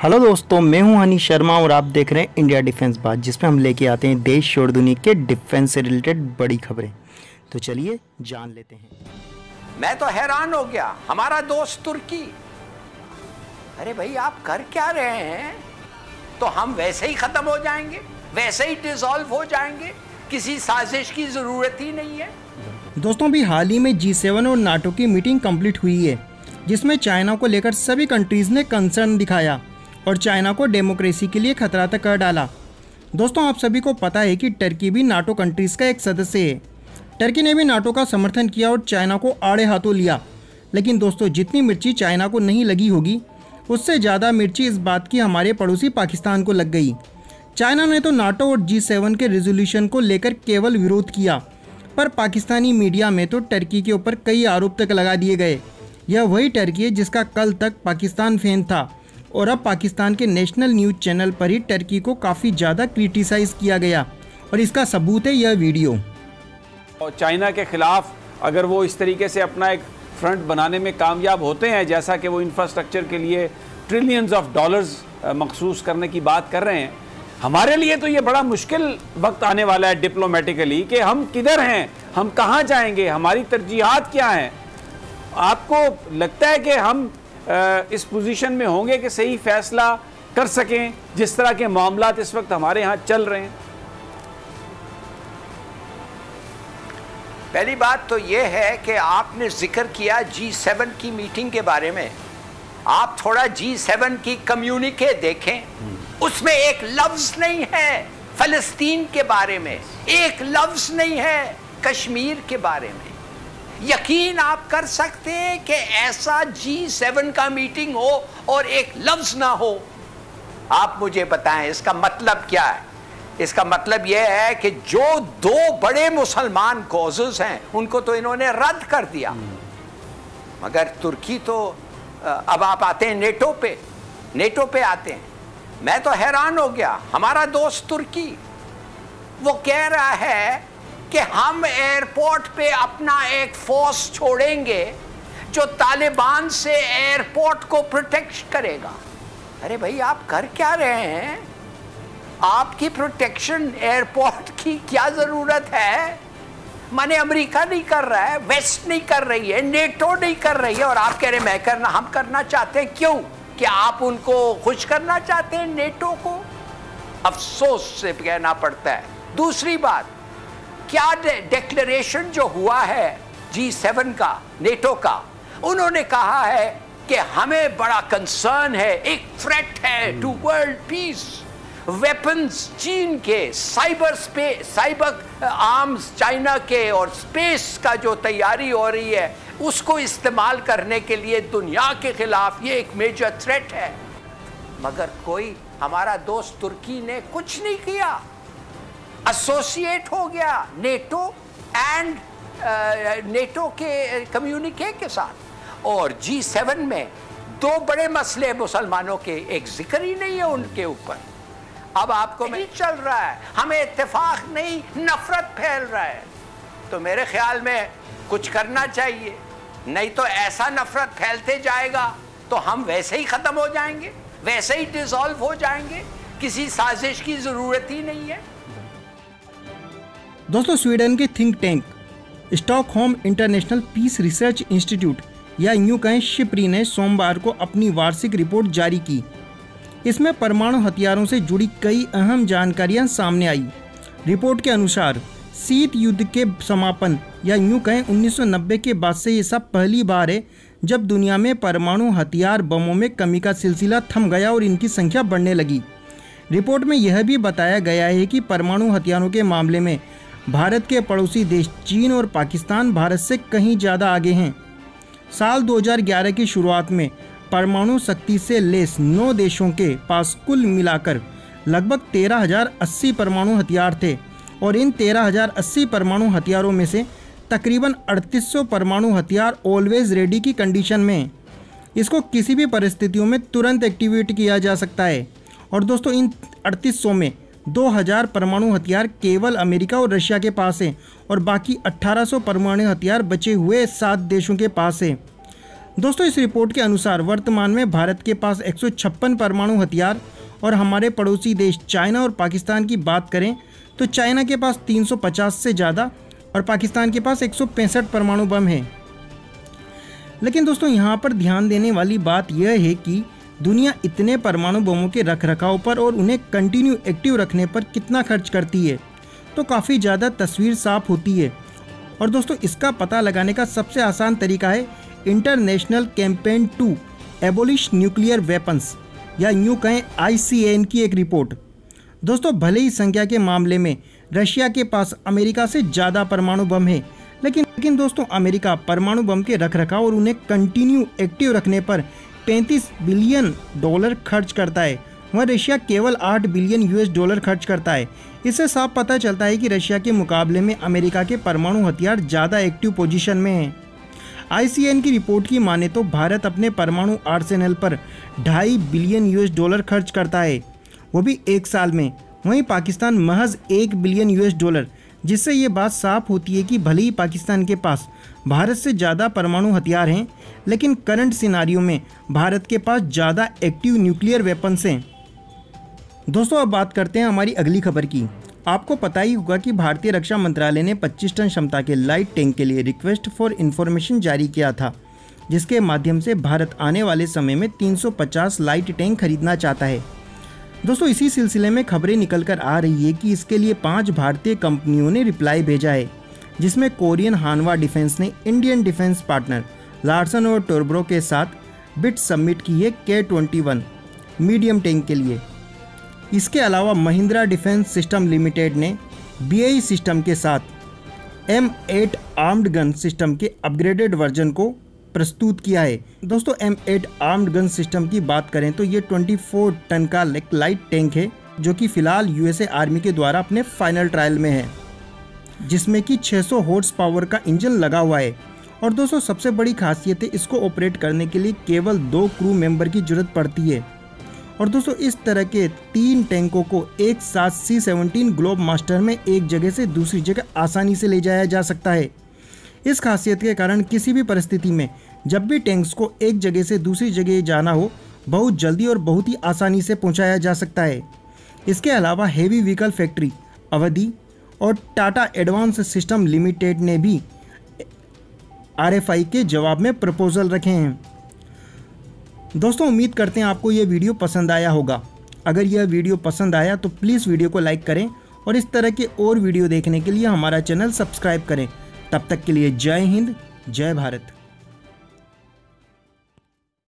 Hello दोस्तों, मैं हूं हनी शर्मा और आप देख रहे हैं इंडिया डिफेंस बात, जिसमें हम लेके आते हैं देश और दुनिया के डिफेंस से रिलेटेड बड़ी खबरें। तो चलिए जान लेते हैं। मैं तो हैरान हो गया, हमारा दोस्त तुर्की। अरे भाई, आप कर क्या रहे हैं? तो हम वैसे ही खत्म हो जाएंगे, वैसे ही डिसॉल्व हो जाएंगे, किसी साजिश की जरूरत ही नहीं है। दोस्तों, अभी हाल ही में G7 और नाटो की मीटिंग कंप्लीट हुई है, जिसमें चाइना को लेकर सभी कंट्रीज ने कंसर्न दिखाया और चाइना को डेमोक्रेसी के लिए खतरा तक कर डाला। दोस्तों, आप सभी को पता है कि टर्की भी नाटो कंट्रीज़ का एक सदस्य है। टर्की ने भी नाटो का समर्थन किया और चाइना को आड़े हाथों लिया। लेकिन दोस्तों, जितनी मिर्ची चाइना को नहीं लगी होगी, उससे ज़्यादा मिर्ची इस बात की हमारे पड़ोसी पाकिस्तान को लग गई। चाइना ने तो नाटो और G7 के रेजोल्यूशन को लेकर केवल विरोध किया, पर पाकिस्तानी मीडिया में तो टर्की के ऊपर कई आरोप तक लगा दिए गए। यह वही टर्की है जिसका कल तक पाकिस्तान फैन था और अब पाकिस्तान के नेशनल न्यूज़ चैनल पर ही टर्की को काफ़ी ज़्यादा क्रिटिसाइज़ किया गया, और इसका सबूत है यह वीडियो। और चाइना के खिलाफ अगर वो इस तरीके से अपना एक फ्रंट बनाने में कामयाब होते हैं, जैसा कि वो इंफ्रास्ट्रक्चर के लिए ट्रिलियंस ऑफ डॉलर्स मखसूस करने की बात कर रहे हैं, हमारे लिए तो ये बड़ा मुश्किल वक्त आने वाला है डिप्लोमेटिकली कि हम किधर हैं, हम कहाँ जाएंगे, हमारी तरजीहात क्या हैं। आपको लगता है कि हम इस पोजीशन में होंगे कि सही फैसला कर सकें जिस तरह के मामलात इस वक्त हमारे यहाँ चल रहे हैं? पहली बात तो यह है कि आपने जिक्र किया G7 की मीटिंग के बारे में। आप थोड़ा G7 की कम्युनिके देखें, उसमें एक लफ्ज नहीं है फलस्तीन के बारे में, एक लफ्ज नहीं है कश्मीर के बारे में। यकीन आप कर सकते हैं कि ऐसा G7 का मीटिंग हो और एक लफ्ज ना हो? आप मुझे बताएं इसका मतलब क्या है। इसका मतलब यह है कि जो दो बड़े मुसलमान कॉजेस हैं उनको तो इन्होंने रद्द कर दिया, मगर तुर्की तो अब आप आते हैं नेटो पे आते हैं। मैं तो हैरान हो गया, हमारा दोस्त तुर्की वो कह रहा है कि हम एयरपोर्ट पे अपना एक फोर्स छोड़ेंगे जो तालिबान से एयरपोर्ट को प्रोटेक्ट करेगा। अरे भाई, आप कर क्या रहे हैं? आपकी प्रोटेक्शन एयरपोर्ट की क्या जरूरत है? माने अमेरिका नहीं कर रहा है, वेस्ट नहीं कर रही है, नेटो नहीं कर रही है, और आप कह रहे हैं हम करना चाहते हैं। क्यों? क्या आप उनको खुश करना चाहते हैं, नेटो को? अफसोस से कहना पड़ता है। दूसरी बात, क्या डिक्लेरेशन जो हुआ है G7 का, नेटो का, उन्होंने कहा है कि हमें बड़ा कंसर्न है, एक थ्रेट है टू वर्ल्ड पीस, वेपन्स चीन के, साइबर आर्म्स चाइना के, और स्पेस का जो तैयारी हो रही है उसको इस्तेमाल करने के लिए दुनिया के खिलाफ ये एक मेजर थ्रेट है। मगर कोई हमारा दोस्त तुर्की ने कुछ नहीं किया, एसोसिएट हो गया नेटो के कम्युनिके के साथ। और G7 में दो बड़े मसले मुसलमानों के, एक जिक्र ही नहीं है उनके ऊपर। अब आपको नहीं चल रहा है, हमें इत्तेफाक नहीं, नफरत फैल रहा है। तो मेरे ख्याल में कुछ करना चाहिए, नहीं तो ऐसा नफरत फैलते जाएगा तो हम वैसे ही खत्म हो जाएंगे, वैसे ही डिसॉल्व हो जाएंगे, किसी साजिश की जरूरत ही नहीं है। दोस्तों, स्वीडन के think tank Stockholm International Peace Research Institute या यूं कहें शिप्री ने सोमवार को अपनी वार्षिक रिपोर्ट जारी की। इसमें परमाणु हथियारों से जुड़ी कई अहम जानकारियां सामने आई। रिपोर्ट के अनुसार शीत युद्ध के समापन या यूं कहें 1990 के बाद से ये सब पहली बार है जब दुनिया में परमाणु हथियार बमों में कमी का सिलसिला थम गया और इनकी संख्या बढ़ने लगी। रिपोर्ट में यह भी बताया गया है कि परमाणु हथियारों के मामले में भारत के पड़ोसी देश चीन और पाकिस्तान भारत से कहीं ज़्यादा आगे हैं। साल 2011 की शुरुआत में परमाणु शक्ति से लैस 9 देशों के पास कुल मिलाकर लगभग 13,080 परमाणु हथियार थे, और इन 13,080 परमाणु हथियारों में से तकरीबन 3800 परमाणु हथियार ऑलवेज रेडी की कंडीशन में हैं। इसको किसी भी परिस्थितियों में तुरंत एक्टिवेट किया जा सकता है। और दोस्तों, इन 3800 में 2000 परमाणु हथियार केवल अमेरिका और रशिया के पास है, और बाकी 1800 परमाणु हथियार बचे हुए 7 देशों के पास है। दोस्तों इस रिपोर्ट के अनुसार वर्तमान में भारत के पास 156 परमाणु हथियार और हमारे पड़ोसी देश चाइना और पाकिस्तान की बात करें तो चाइना के पास 350 से ज़्यादा और पाकिस्तान के पास 165 परमाणु बम हैं। लेकिन दोस्तों यहाँ पर ध्यान देने वाली बात यह है कि दुनिया इतने परमाणु बमों के रखरखाव पर और उन्हें कंटिन्यू एक्टिव रखने पर कितना खर्च करती है, तो काफ़ी ज़्यादा तस्वीर साफ होती है। और दोस्तों इसका पता लगाने का सबसे आसान तरीका है International Campaign to Abolish Nuclear Weapons या यूँ कहें ICAN की एक रिपोर्ट। दोस्तों भले ही संख्या के मामले में रशिया के पास अमेरिका से ज़्यादा परमाणु बम है, लेकिन दोस्तों अमेरिका परमाणु बम के रखरखाव और उन्हें कंटिन्यू एक्टिव रखने पर $35 बिलियन खर्च करता है, वह रशिया केवल $8 बिलियन खर्च करता है। इससे साफ पता चलता है कि रशिया के मुकाबले में अमेरिका के परमाणु हथियार ज़्यादा एक्टिव पोजीशन में हैं। ICAN की रिपोर्ट की माने तो भारत अपने परमाणु आर्सेनल पर $2.5 बिलियन खर्च करता है, वो भी एक साल में। वहीं पाकिस्तान महज $1 बिलियन, जिससे ये बात साफ होती है कि भले ही पाकिस्तान के पास भारत से ज़्यादा परमाणु हथियार हैं, लेकिन करंट सिनारियो में भारत के पास ज़्यादा एक्टिव न्यूक्लियर वेपन्स हैं। दोस्तों अब बात करते हैं हमारी अगली खबर की। आपको पता ही होगा कि भारतीय रक्षा मंत्रालय ने 25 टन क्षमता के लाइट टैंक के लिए रिक्वेस्ट फॉर इन्फॉर्मेशन जारी किया था, जिसके माध्यम से भारत आने वाले समय में 350 लाइट टैंक खरीदना चाहता है। दोस्तों इसी सिलसिले में खबरें निकल कर आ रही है कि इसके लिए 5 भारतीय कंपनियों ने रिप्लाई भेजा है, जिसमें कोरियन हानवा डिफेंस ने इंडियन डिफेंस पार्टनर लार्सन और टोरब्रो के साथ बिड सबमिट की है K21 मीडियम टैंक के लिए। इसके अलावा महिंद्रा डिफेंस सिस्टम लिमिटेड ने BAE सिस्टम के साथ M8 आर्म्ड गन सिस्टम के अपग्रेडेड वर्जन को प्रस्तुत किया है। दोस्तों M8 आर्म्ड गन सिस्टम की बात करें तो ये 24 टन का लाइट टैंक है, जो कि फिलहाल USA आर्मी के द्वारा अपने फाइनल ट्रायल में है, जिसमें कि 600 हॉर्स पावर का इंजन लगा हुआ है। और दोस्तों सबसे बड़ी खासियत है इसको ऑपरेट करने के लिए केवल 2 क्रू मेंबर की जरूरत पड़ती है। और दोस्तों इस तरह के 3 टैंकों को एक साथ C-17 ग्लोब मास्टर में एक जगह से दूसरी जगह आसानी से ले जाया जा सकता है। इस खासियत के कारण किसी भी परिस्थिति में जब भी टैंक्स को एक जगह से दूसरी जगह जाना हो, बहुत जल्दी और बहुत ही आसानी से पहुंचाया जा सकता है। इसके अलावा हेवी व्हीकल फैक्ट्री अवधि और टाटा एडवांस सिस्टम लिमिटेड ने भी RFI के जवाब में प्रपोजल रखे हैं। दोस्तों उम्मीद करते हैं आपको यह वीडियो पसंद आया होगा। अगर यह वीडियो पसंद आया तो प्लीज़ वीडियो को लाइक करें और इस तरह के और वीडियो देखने के लिए हमारा चैनल सब्सक्राइब करें। तब तक के लिए जय हिंद, जय भारत।